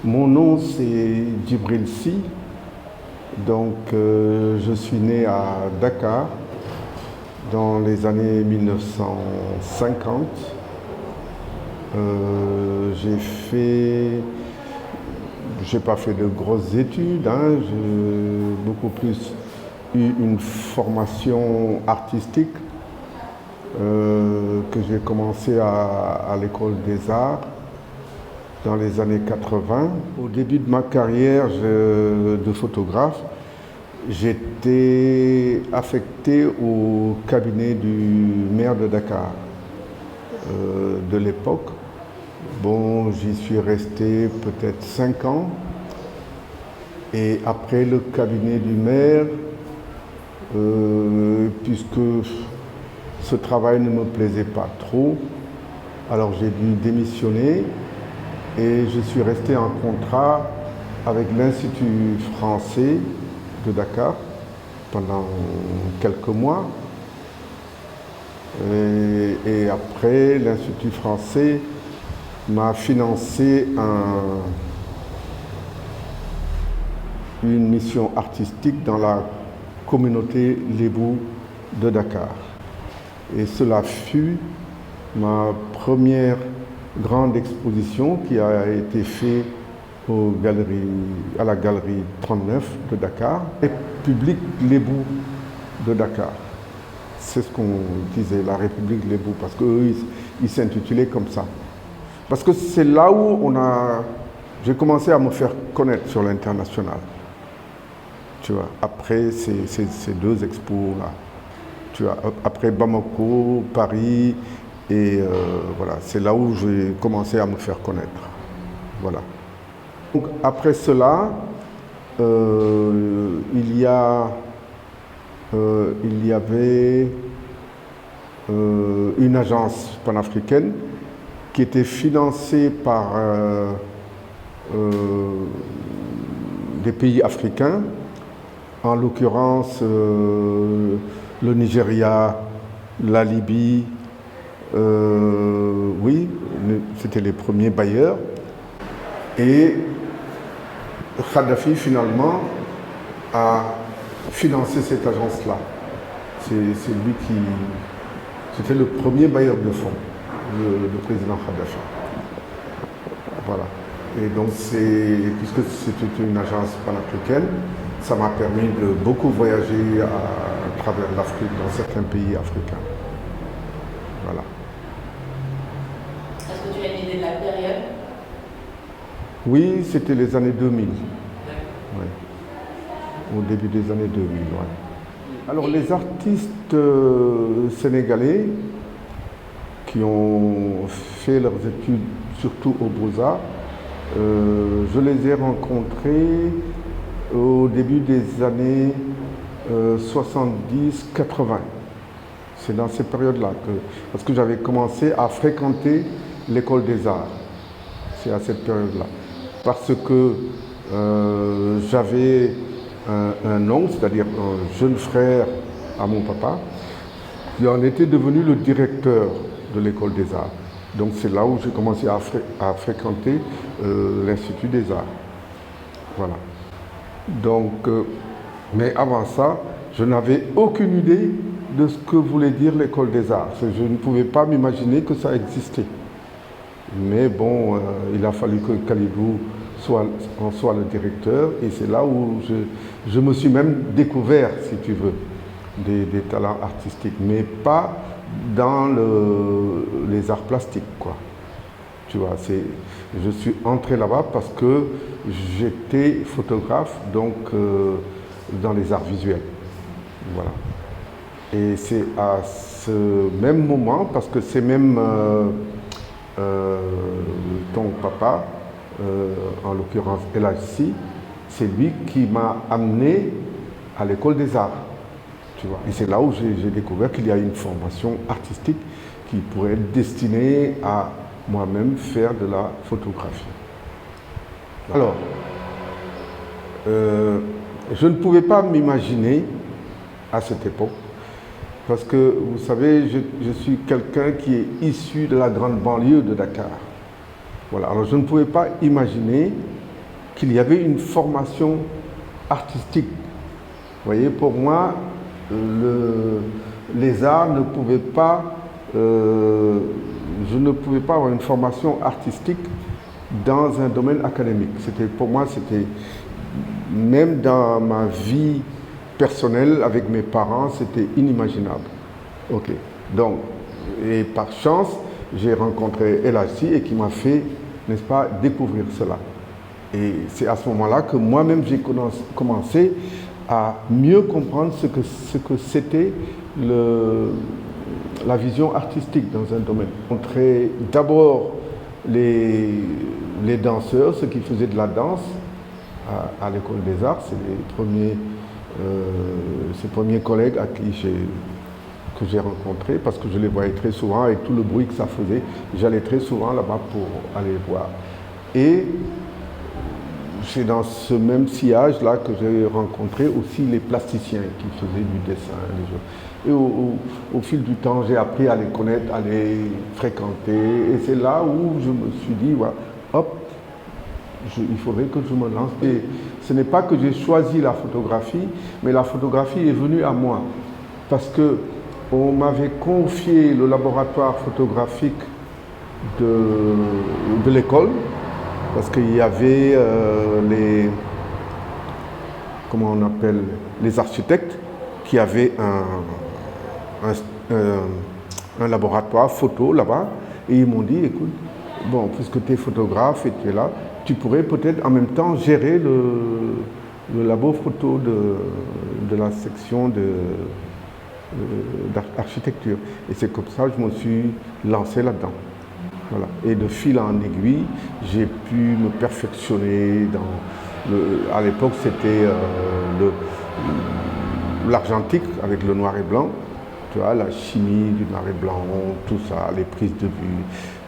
Mon nom c'est Djibril Sy, donc je suis né à Dakar dans les années 1950. J'ai pas fait de grosses études, hein, j'ai beaucoup plus eu une formation artistique que j'ai commencé à l'école des arts dans les années 80. Au début de ma carrière de photographe, j'étais affecté au cabinet du maire de Dakar de l'époque. Bon, j'y suis resté peut-être 5 ans. Et après le cabinet du maire, puisque ce travail ne me plaisait pas trop, alors j'ai dû démissionner et je suis resté en contrat avec l'Institut français de Dakar pendant quelques mois. Et après, l'Institut français m'a financé une mission artistique dans la communauté lébou de Dakar. Et cela fut ma première grande exposition qui a été faite à la galerie 39 de Dakar, République lébou de Dakar. C'est ce qu'on disait, la République lébou, parce qu'eux, ils s'intitulaient comme ça. Parce que c'est là où j'ai commencé à me faire connaître sur l'international. Tu vois, après ces deux expos-là. Tu vois, après Bamako, Paris, et voilà, c'est là où j'ai commencé à me faire connaître. Voilà. Donc, après cela, il y avait une agence panafricaine qui était financée par des pays africains, en l'occurrence le Nigeria, la Libye, oui, c'était les premiers bailleurs. Et Kadhafi finalement a financé cette agence-là. C'est lui c'était le premier bailleur de fonds, le président Kadhafi. Voilà. Et donc puisque c'était une agence panafricaine, ça m'a permis de beaucoup voyager à travers l'Afrique, dans certains pays africains. Voilà. Est-ce que tu as une idée de la période? Oui, c'était les années 2000. Ouais. Au début des années 2000, ouais. Alors les artistes sénégalais qui ont fait leurs études, surtout aux Beaux-Arts, je les ai rencontrés au début des années 70-80. C'est dans ces périodes-là parce que j'avais commencé à fréquenter l'école des arts. C'est à cette période-là. Parce que j'avais un oncle, c'est-à-dire un jeune frère à mon papa, qui en était devenu le directeur de l'école des arts. Donc c'est là où j'ai commencé à fréquenter l'Institut des arts. Voilà. Donc, mais avant ça, je n'avais aucune idée de ce que voulait dire l'école des arts. Je ne pouvais pas m'imaginer que ça existait. Mais bon, il a fallu que Khalidou en soit le directeur, et c'est là où je me suis même découvert, si tu veux, des talents artistiques, mais pas dans les arts plastiques, quoi. Tu vois, je suis entré là-bas parce que j'étais photographe, donc dans les arts visuels. Voilà. Et c'est à ce même moment, parce que c'est même ton papa, en l'occurrence El Hadj Sy, c'est lui qui m'a amené à l'école des arts. Tu vois. Et c'est là où j'ai découvert qu'il y a une formation artistique qui pourrait être destinée à moi-même faire de la photographie. Alors, je ne pouvais pas m'imaginer à cette époque, parce que vous savez, je suis quelqu'un qui est issu de la grande banlieue de Dakar. Voilà. Alors je ne pouvais pas imaginer qu'il y avait une formation artistique. Vous voyez, pour moi, les arts ne pouvaient pas, je ne pouvais pas avoir une formation artistique dans un domaine académique. Pour moi, c'était, même dans ma vie personnelle avec mes parents, c'était inimaginable. Ok. Donc, et par chance, j'ai rencontré Elassi et qui m'a fait, n'est-ce pas, découvrir cela. Et c'est à ce moment-là que moi-même j'ai commencé à mieux comprendre ce que c'était la vision artistique dans un domaine. Montrer d'abord les danseurs, ceux qui faisaient de la danse à l'école des arts, c'est ces premiers collègues que j'ai rencontrés, parce que je les voyais très souvent avec tout le bruit que ça faisait. J'allais très souvent là-bas pour aller voir. Et c'est dans ce même sillage-là que j'ai rencontré aussi les plasticiens qui faisaient du dessin. Et au fil du temps, j'ai appris à les connaître, à les fréquenter. Et c'est là où je me suis dit, voilà, hop, il faudrait que je me lance. Et ce n'est pas que j'ai choisi la photographie, mais la photographie est venue à moi. Parce qu'on m'avait confié le laboratoire photographique de l'école, parce qu'il y avait les architectes qui avaient un laboratoire photo là-bas, et ils m'ont dit, écoute, bon, puisque tu es photographe et tu es là, tu pourrais peut-être en même temps gérer le labo photo de la section d'architecture. Et c'est comme ça que je me suis lancé là-dedans. Voilà. Et de fil en aiguille, j'ai pu me perfectionner à l'époque, c'était l'argentique avec le noir et blanc, tu vois, la chimie du noir et blanc, tout ça, les prises de vue.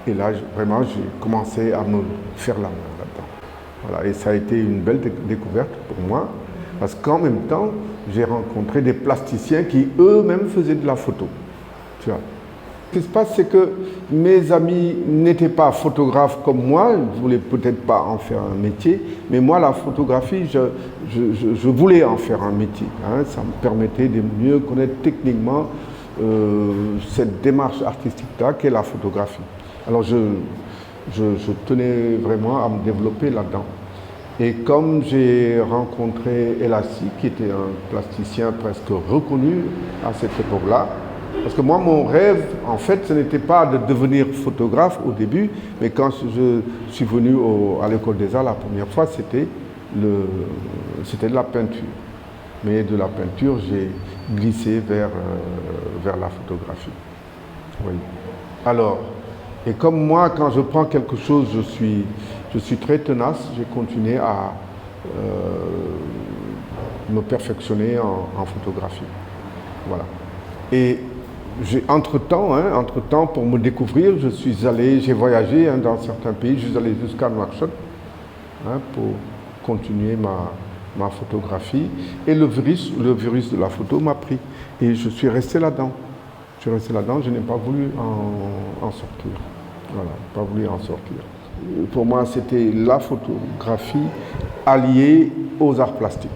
Et là, vraiment, j'ai commencé à me faire la main là-dedans. Voilà. Et ça a été une belle découverte pour moi, parce qu'en même temps, j'ai rencontré des plasticiens qui eux-mêmes faisaient de la photo. Tu vois. Ce qui se passe, c'est que mes amis n'étaient pas photographes comme moi, je ne voulais peut-être pas en faire un métier, mais moi, la photographie, je voulais en faire un métier. Hein. Ça me permettait de mieux connaître techniquement cette démarche artistique-là qu'est la photographie. Alors, je tenais vraiment à me développer là-dedans. Et comme j'ai rencontré Elassi, qui était un plasticien presque reconnu à cette époque-là, parce que moi, mon rêve, en fait, ce n'était pas de devenir photographe au début, mais quand je suis venu à l'école des arts la première fois, c'était de la peinture. Mais de la peinture, j'ai glissé vers la photographie. Oui. Alors, et comme moi, quand je prends quelque chose, je suis très tenace, j'ai continué à me perfectionner en photographie. Voilà. Et entre-temps, pour me découvrir, j'ai voyagé dans certains pays, je suis allé jusqu'à Nouakchott pour continuer ma photographie. Et le virus de la photo m'a pris. Et je suis resté là-dedans. Je n'ai pas voulu en sortir. Voilà, pas voulu en sortir. Pour moi, c'était la photographie alliée aux arts plastiques.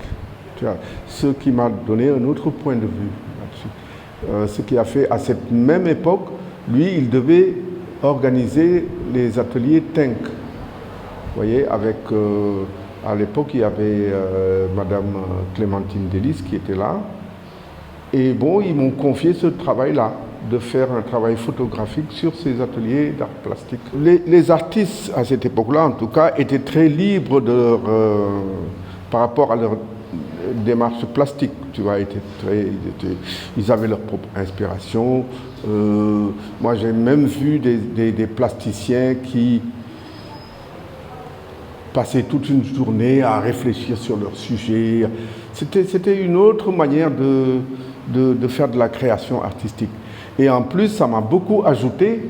Tu vois, ce qui m'a donné un autre point de vue là-dessus. Ce qui a fait, à cette même époque, lui, il devait organiser les ateliers Tenk. Vous voyez, à l'époque, il y avait Madame Clémentine Delis qui était là. Et bon, ils m'ont confié ce travail-là, de faire un travail photographique sur ces ateliers d'art plastique. Les artistes, à cette époque-là, en tout cas, étaient très libres par rapport à leur démarche plastique. Tu vois, ils avaient leur propre inspiration. Moi, j'ai même vu des plasticiens qui passaient toute une journée à réfléchir sur leur sujet. C'était une autre manière de faire de la création artistique. Et en plus, ça m'a beaucoup ajouté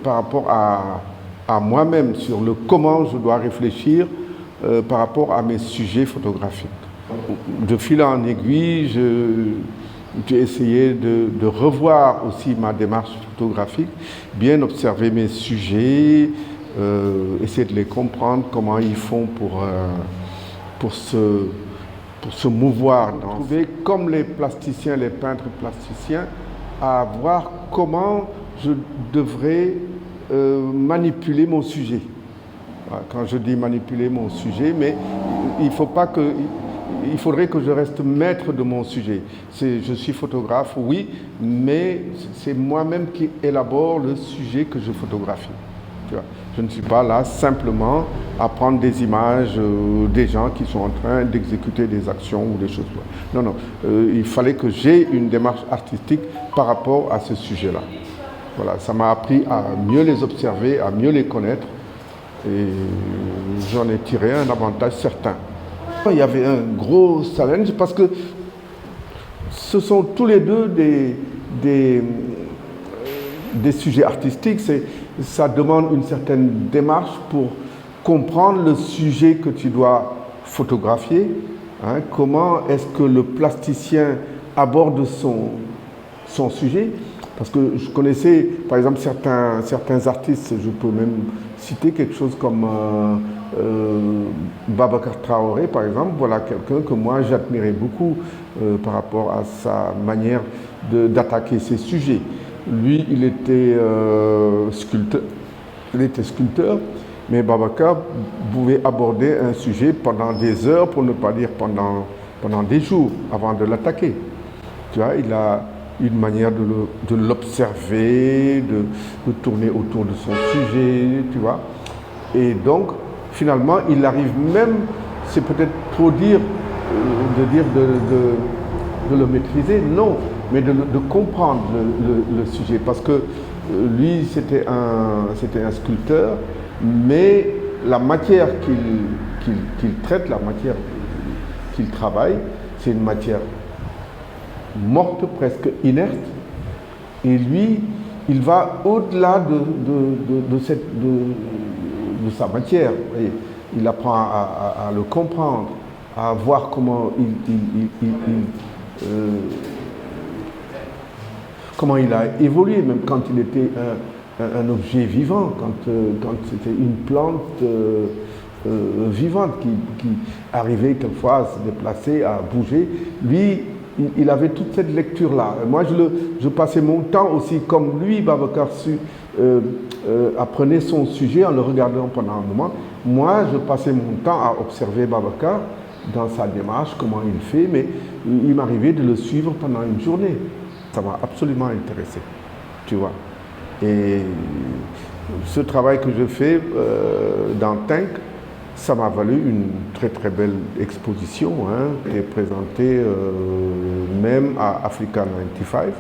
par rapport à moi-même sur le comment je dois réfléchir par rapport à mes sujets photographiques. De fil en aiguille, j'ai essayé de revoir aussi ma démarche photographique, bien observer mes sujets, essayer de les comprendre, comment ils font pour se mouvoir. Trouver, comme les plasticiens, les peintres plasticiens, à voir comment je devrais manipuler mon sujet. Quand je dis manipuler mon sujet, mais il faudrait que je reste maître de mon sujet. Je suis photographe, oui, mais c'est moi-même qui élabore le sujet que je photographie. Tu vois. Je ne suis pas là simplement à prendre des images des gens qui sont en train d'exécuter des actions ou des choses. Non, non. Il fallait que j'aie une démarche artistique par rapport à ce sujet-là. Voilà, ça m'a appris à mieux les observer, à mieux les connaître. Et j'en ai tiré un avantage certain. Il y avait un gros challenge parce que ce sont tous les deux des sujets artistiques. Ça demande une certaine démarche pour comprendre le sujet que tu dois photographier. Hein, comment est-ce que le plasticien aborde son sujet? Parce que je connaissais, par exemple, certains artistes, je peux même citer quelque chose comme Babacar Traoré, par exemple. Voilà quelqu'un que moi j'admirais beaucoup par rapport à sa manière d'attaquer ses sujets. Lui, il était sculpteur, mais Babacar pouvait aborder un sujet pendant des heures, pour ne pas dire pendant des jours, avant de l'attaquer. Tu vois, il a une manière de l'observer, de tourner autour de son sujet, tu vois. Et donc, finalement, il arrive même, c'est peut-être trop dire, de le maîtriser, non, mais de comprendre le sujet. Parce que lui, c'était un sculpteur, mais la matière qu'il traite, la matière qu'il travaille, c'est une matière morte, presque inerte, et lui, il va au-delà de sa matière. Et il apprend à le comprendre, à voir comment il a évolué, même quand il était un objet vivant, quand c'était une plante vivante qui arrivait quelquefois à se déplacer, à bouger. Lui, il avait toute cette lecture-là. Moi, je passais mon temps aussi, comme lui, Babacar apprenait son sujet en le regardant pendant un moment. Moi, je passais mon temps à observer Babacar dans sa démarche, comment il fait, mais il m'arrivait de le suivre pendant une journée. Ça m'a absolument intéressé, tu vois. Et ce travail que je fais dans Tinc, ça m'a valu une très très belle exposition, hein, qui est présentée même à Africa 95.